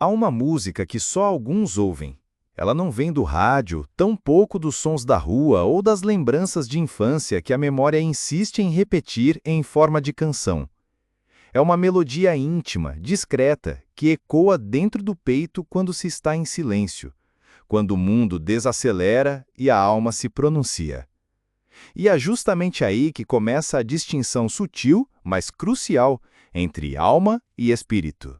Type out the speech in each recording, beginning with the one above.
Há uma música que só alguns ouvem. Ela não vem do rádio, tampouco dos sons da rua ou das lembranças de infância que a memória insiste em repetir em forma de canção. É uma melodia íntima, discreta, que ecoa dentro do peito quando se está em silêncio, quando o mundo desacelera e a alma se pronuncia. E é justamente aí que começa a distinção sutil, mas crucial, entre alma e espírito.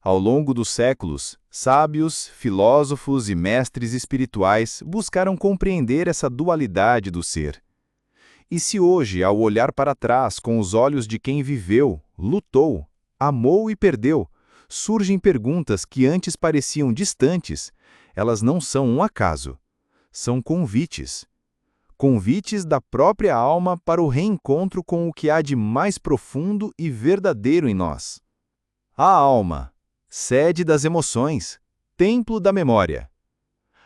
Ao longo dos séculos, sábios, filósofos e mestres espirituais buscaram compreender essa dualidade do ser. E se hoje, ao olhar para trás com os olhos de quem viveu, lutou, amou e perdeu, surgem perguntas que antes pareciam distantes, elas não são um acaso. São convites. Convites da própria alma para o reencontro com o que há de mais profundo e verdadeiro em nós. A alma, sede das emoções, templo da memória.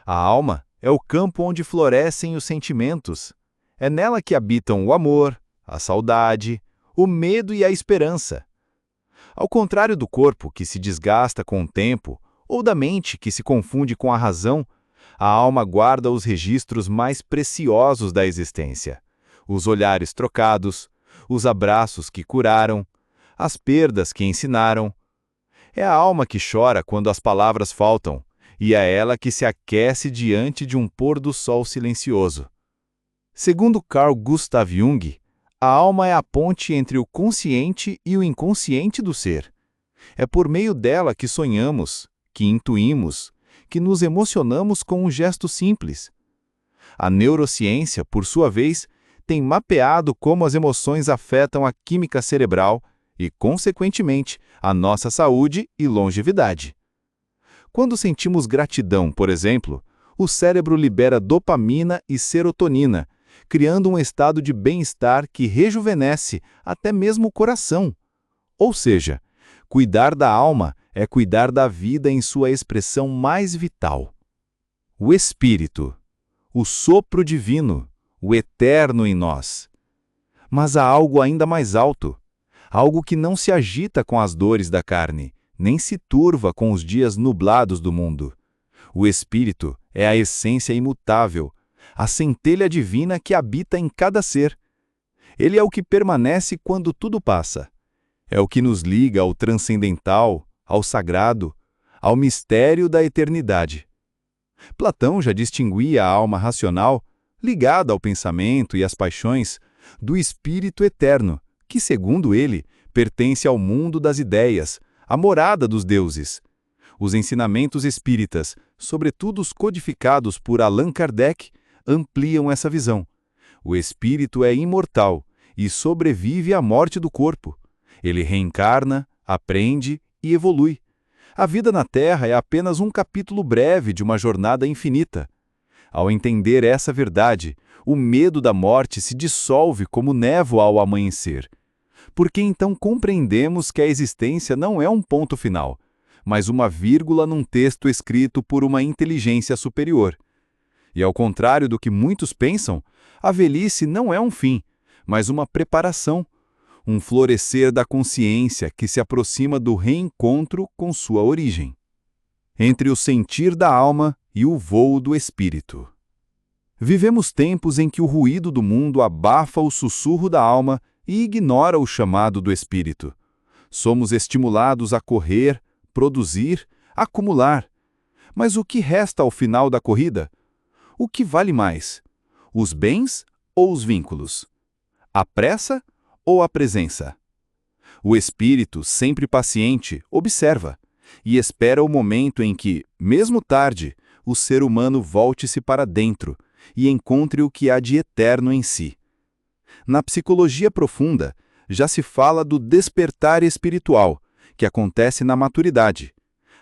A alma é o campo onde florescem os sentimentos. É nela que habitam o amor, a saudade, o medo e a esperança. Ao contrário do corpo, que se desgasta com o tempo, ou da mente, que se confunde com a razão, a alma guarda os registros mais preciosos da existência. Os olhares trocados, os abraços que curaram, as perdas que ensinaram. É a alma que chora quando as palavras faltam, e é ela que se aquece diante de um pôr do sol silencioso. Segundo Carl Gustav Jung, a alma é a ponte entre o consciente e o inconsciente do ser. É por meio dela que sonhamos, que intuímos, que nos emocionamos com um gesto simples. A neurociência, por sua vez, tem mapeado como as emoções afetam a química cerebral e, consequentemente, a nossa saúde e longevidade. Quando sentimos gratidão, por exemplo, o cérebro libera dopamina e serotonina, criando um estado de bem-estar que rejuvenesce até mesmo o coração. Ou seja, cuidar da alma é cuidar da vida em sua expressão mais vital. O Espírito, o sopro divino, o eterno em nós. Mas há algo ainda mais alto, algo que não se agita com as dores da carne, nem se turva com os dias nublados do mundo. O Espírito é a essência imutável, a centelha divina que habita em cada ser. Ele é o que permanece quando tudo passa. É o que nos liga ao transcendental, ao sagrado, ao mistério da eternidade. Platão já distinguia a alma racional, ligada ao pensamento e às paixões, do espírito eterno, que, segundo ele, pertence ao mundo das ideias, à morada dos deuses. Os ensinamentos espíritas, sobretudo os codificados por Allan Kardec, ampliam essa visão. O espírito é imortal e sobrevive à morte do corpo. Ele reencarna, aprende e evolui. A vida na Terra é apenas um capítulo breve de uma jornada infinita. Ao entender essa verdade, o medo da morte se dissolve como névoa ao amanhecer. Porque então compreendemos que a existência não é um ponto final, mas uma vírgula num texto escrito por uma inteligência superior. E ao contrário do que muitos pensam, a velhice não é um fim, mas uma preparação, um florescer da consciência que se aproxima do reencontro com sua origem. Entre o sentir da alma e o voo do espírito. Vivemos tempos em que o ruído do mundo abafa o sussurro da alma e ignora o chamado do espírito. Somos estimulados a correr, produzir, acumular. Mas o que resta ao final da corrida? O que vale mais? Os bens ou os vínculos? A pressa ou a presença? O espírito, sempre paciente, observa e espera o momento em que, mesmo tarde, o ser humano volte-se para dentro e encontre o que há de eterno em si. Na psicologia profunda, já se fala do despertar espiritual, que acontece na maturidade.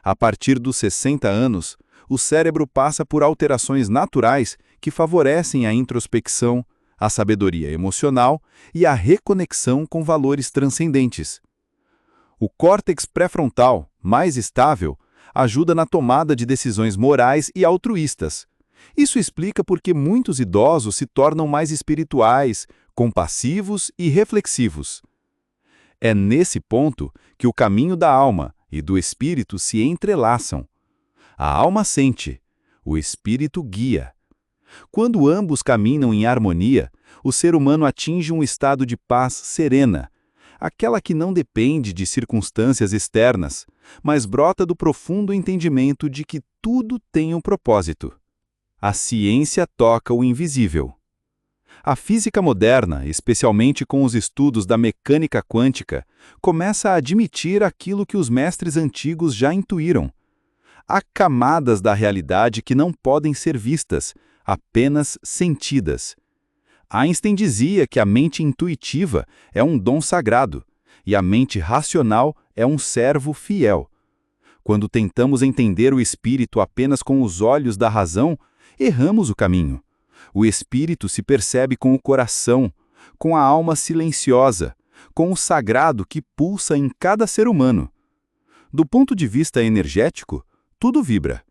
A partir dos 60 anos, o cérebro passa por alterações naturais que favorecem a introspecção, a sabedoria emocional e a reconexão com valores transcendentes. O córtex pré-frontal, mais estável, ajuda na tomada de decisões morais e altruístas. Isso explica por que muitos idosos se tornam mais espirituais, compassivos e reflexivos. É nesse ponto que o caminho da alma e do espírito se entrelaçam. A alma sente, o espírito guia. Quando ambos caminham em harmonia, o ser humano atinge um estado de paz serena, aquela que não depende de circunstâncias externas, mas brota do profundo entendimento de que tudo tem um propósito. A ciência toca o invisível. A física moderna, especialmente com os estudos da mecânica quântica, começa a admitir aquilo que os mestres antigos já intuíram. Há camadas da realidade que não podem ser vistas, apenas sentidas. Einstein dizia que a mente intuitiva é um dom sagrado e a mente racional é um servo fiel. Quando tentamos entender o espírito apenas com os olhos da razão, erramos o caminho. O espírito se percebe com o coração, com a alma silenciosa, com o sagrado que pulsa em cada ser humano. Do ponto de vista energético, tudo vibra.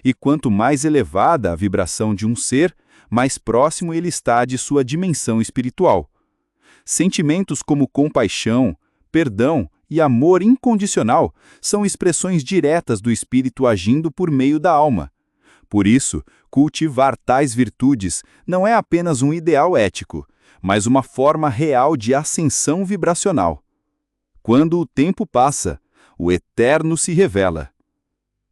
E quanto mais elevada a vibração de um ser, mais próximo ele está de sua dimensão espiritual. Sentimentos como compaixão, perdão e amor incondicional são expressões diretas do espírito agindo por meio da alma. Por isso, cultivar tais virtudes não é apenas um ideal ético, mas uma forma real de ascensão vibracional. Quando o tempo passa, o eterno se revela.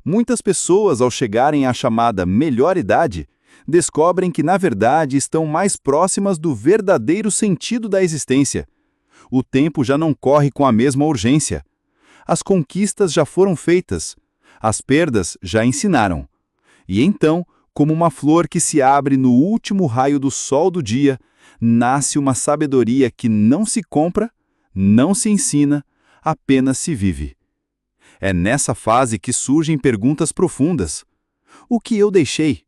Muitas pessoas, ao chegarem à chamada melhor idade, descobrem que, na verdade, estão mais próximas do verdadeiro sentido da existência. O tempo já não corre com a mesma urgência. As conquistas já foram feitas. As perdas já ensinaram. E então, como uma flor que se abre no último raio do sol do dia, nasce uma sabedoria que não se compra, não se ensina, apenas se vive. É nessa fase que surgem perguntas profundas. O que eu deixei?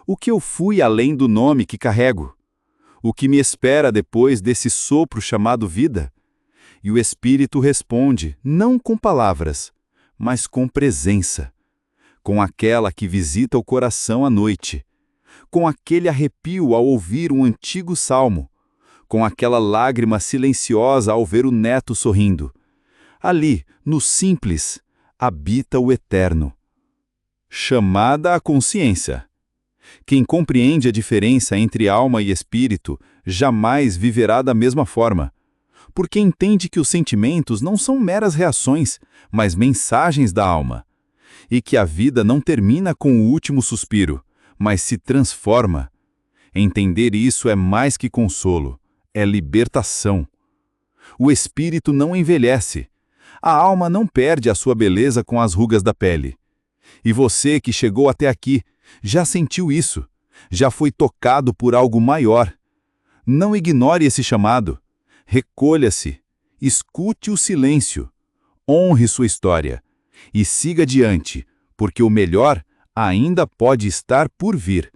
O que eu fui além do nome que carrego? O que me espera depois desse sopro chamado vida? E o Espírito responde, não com palavras, mas com presença. Com aquela que visita o coração à noite. Com aquele arrepio ao ouvir um antigo salmo. Com aquela lágrima silenciosa ao ver o neto sorrindo. Ali, no simples, habita o eterno. Chamada à consciência. Quem compreende a diferença entre alma e espírito jamais viverá da mesma forma, porque entende que os sentimentos não são meras reações, mas mensagens da alma, e que a vida não termina com o último suspiro, mas se transforma. Entender isso é mais que consolo, é libertação. O espírito não envelhece. A alma não perde a sua beleza com as rugas da pele. E você que chegou até aqui, já sentiu isso, já foi tocado por algo maior. Não ignore esse chamado. Recolha-se, escute o silêncio, honre sua história e siga adiante, porque o melhor ainda pode estar por vir.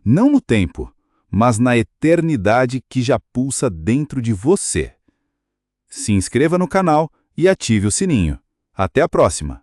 Não no tempo, mas na eternidade que já pulsa dentro de você. Se inscreva no canal e ative o sininho. Até a próxima!